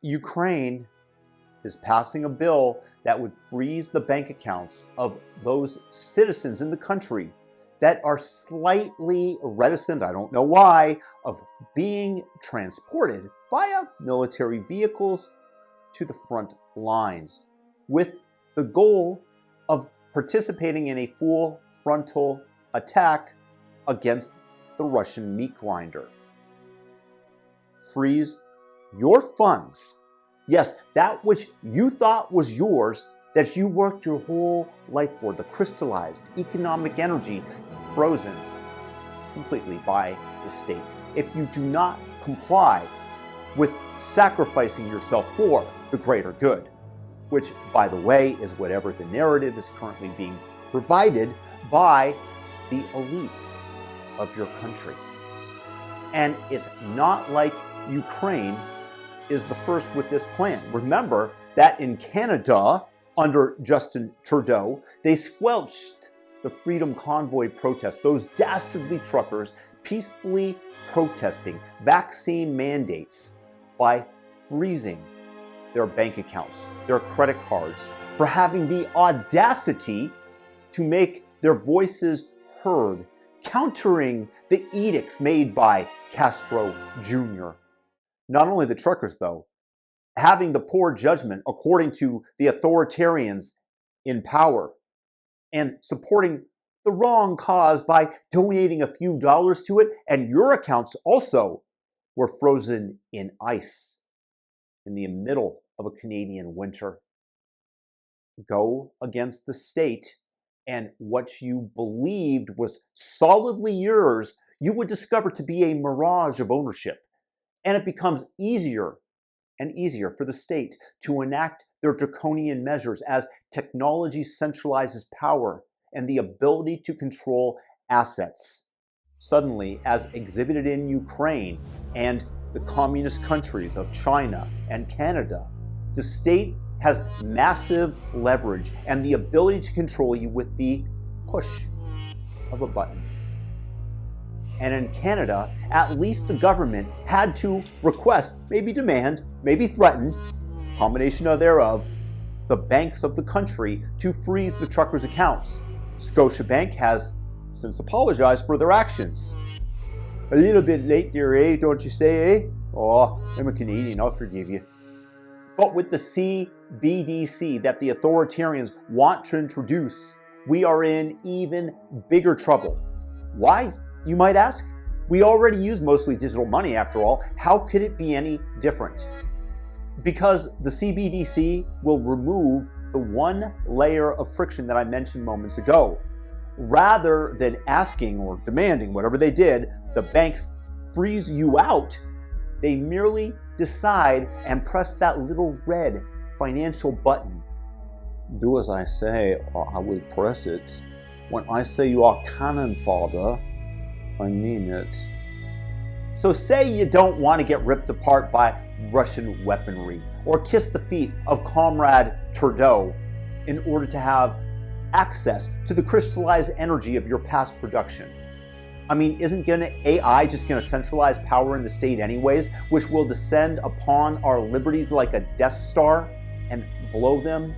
Ukraine is passing a bill that would freeze the bank accounts of those citizens in the country that are slightly reticent, I don't know why, of being transported via military vehicles to the front lines, with the goal of participating in a full frontal attack against the Russian meat grinder. Freeze your funds. Yes, that which you thought was yours, that you worked your whole life for, the crystallized economic energy, frozen completely by the state. If you do not comply with sacrificing yourself for the greater good, which, by the way, is whatever the narrative is currently being provided by the elites of your country. And it's not like Ukraine is the first with this plan. Remember that in Canada, under Justin Trudeau, they squelched the Freedom Convoy protest, those dastardly truckers peacefully protesting vaccine mandates by freezing their bank accounts, their credit cards, for having the audacity to make their voices heard, countering the edicts made by Castro Jr. Not only the truckers, though, having the poor judgment according to the authoritarians in power and supporting the wrong cause by donating a few dollars to it, and your accounts also were frozen in ice in the middle of a Canadian winter. Go against the state, and what you believed was solidly yours, you would discover to be a mirage of ownership. And it becomes easier and easier for the state to enact their draconian measures as technology centralizes power and the ability to control assets. Suddenly, as exhibited in Ukraine and the communist countries of China and Canada, the state has massive leverage and the ability to control you with the push of a button. And in Canada, at least the government had to request, maybe demand, maybe threatened, combination of thereof, the banks of the country to freeze the truckers' accounts. Scotiabank has since apologized for their actions. A little bit late there, eh? Don't you say, eh? Oh, I'm a Canadian, I'll forgive you. But with the CBDC that the authoritarians want to introduce, we are in even bigger trouble. Why, you might ask? We already use mostly digital money after all. How could it be any different? Because the CBDC will remove the one layer of friction that I mentioned moments ago. Rather than asking or demanding, whatever they did, the banks freeze you out, they merely decide and press that little red financial button. Do as I say, or I will press it. When I say you are cannon fodder, I mean it. So say you don't want to get ripped apart by Russian weaponry or kiss the feet of Comrade Trudeau in order to have access to the crystallized energy of your past production. I mean, isn't AI just going to centralize power in the state anyways, which will descend upon our liberties like a Death Star and blow them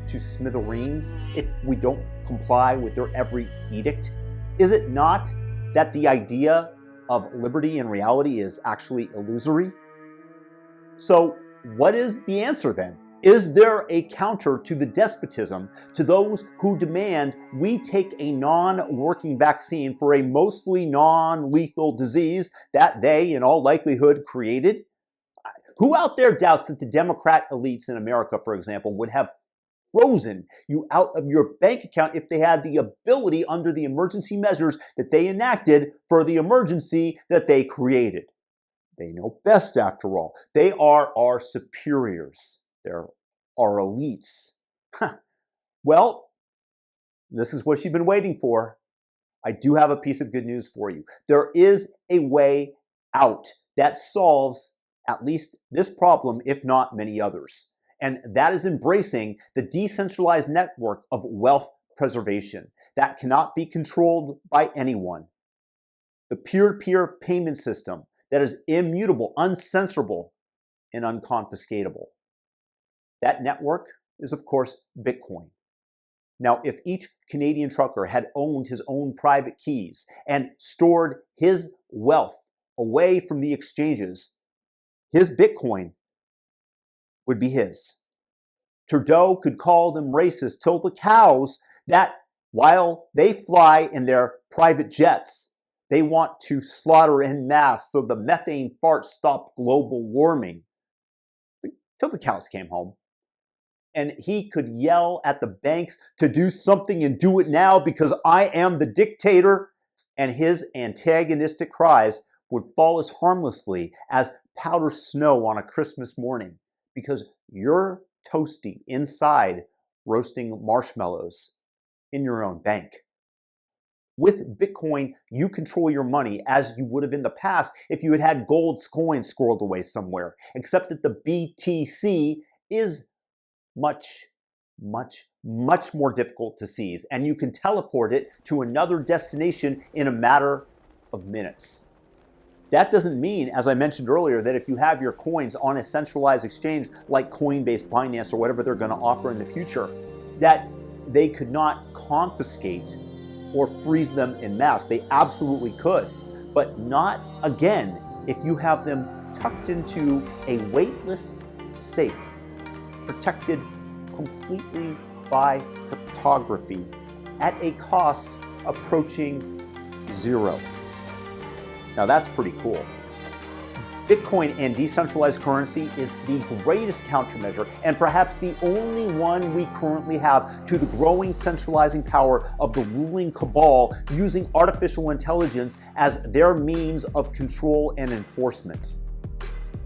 to smithereens if we don't comply with their every edict? Is it not that the idea of liberty in reality is actually illusory? So what is the answer then? Is there a counter to the despotism, to those who demand we take a non-working vaccine for a mostly non-lethal disease that they, in all likelihood, created? Who out there doubts that the Democrat elites in America, for example, would have frozen you out of your bank account if they had the ability under the emergency measures that they enacted for the emergency that they created? They know best, after all. They are our superiors. They're our elites. Well, this is what you've been waiting for. I do have a piece of good news for you. There is a way out that solves at least this problem, if not many others. And that is embracing the decentralized network of wealth preservation that cannot be controlled by anyone. The peer-to-peer payment system that is immutable, uncensorable, and unconfiscatable. That network is, of course, Bitcoin. Now, if each Canadian trucker had owned his own private keys and stored his wealth away from the exchanges, his Bitcoin would be his. Trudeau could call them racist till the cows that while they fly in their private jets, they want to slaughter en masse so the methane farts stop global warming. Till the cows came home. And he could yell at the banks to do something and do it now because I am the dictator. And his antagonistic cries would fall as harmlessly as powder snow on a Christmas morning because you're toasty inside roasting marshmallows in your own bank. With Bitcoin, you control your money as you would have in the past if you had had gold coins squirreled away somewhere, except that the BTC is much more difficult to seize, and you can teleport it to another destination in a matter of minutes. That doesn't mean, as I mentioned earlier, that if you have your coins on a centralized exchange like Coinbase, Binance, or whatever they're going to offer in the future, that they could not confiscate or freeze them en masse. They absolutely could, but not again if you have them tucked into a weightless safe, protected completely by cryptography at a cost approaching zero. Now that's pretty cool. Bitcoin and decentralized currency is the greatest countermeasure and perhaps the only one we currently have to the growing centralizing power of the ruling cabal using artificial intelligence as their means of control and enforcement.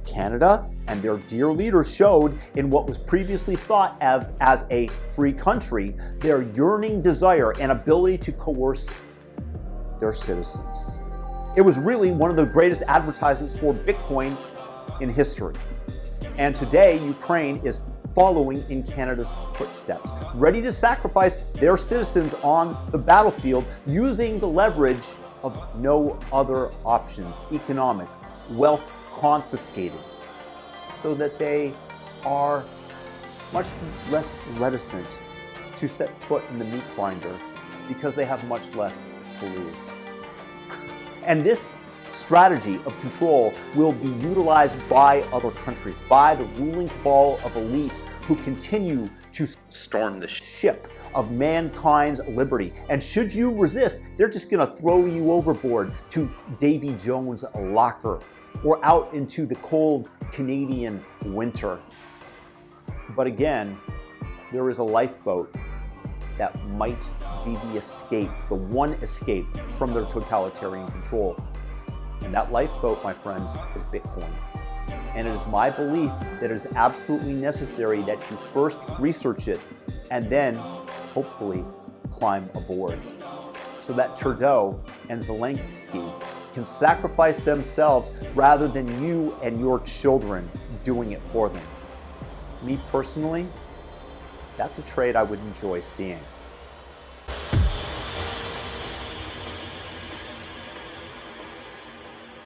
Canada and their dear leaders showed in what was previously thought of as a free country their yearning desire and ability to coerce their citizens. It was really one of the greatest advertisements for Bitcoin in history. And today, Ukraine is following in Canada's footsteps, ready to sacrifice their citizens on the battlefield using the leverage of no other options, economic, wealth confiscated, so that they are much less reticent to set foot in the meat grinder because they have much less to lose. And this strategy of control will be utilized by other countries, by the ruling cabal of elites who continue to storm the ship of mankind's liberty. And should you resist, they're just going to throw you overboard to Davy Jones' locker or out into the cold Canadian winter. But again, there is a lifeboat that might be the escape, the one escape from their totalitarian control. And that lifeboat, my friends, is Bitcoin. And it is my belief that it is absolutely necessary that you first research it and then hopefully climb aboard, so that Trudeau and Zelensky can sacrifice themselves rather than you and your children doing it for them. Me personally, that's a trade I would enjoy seeing.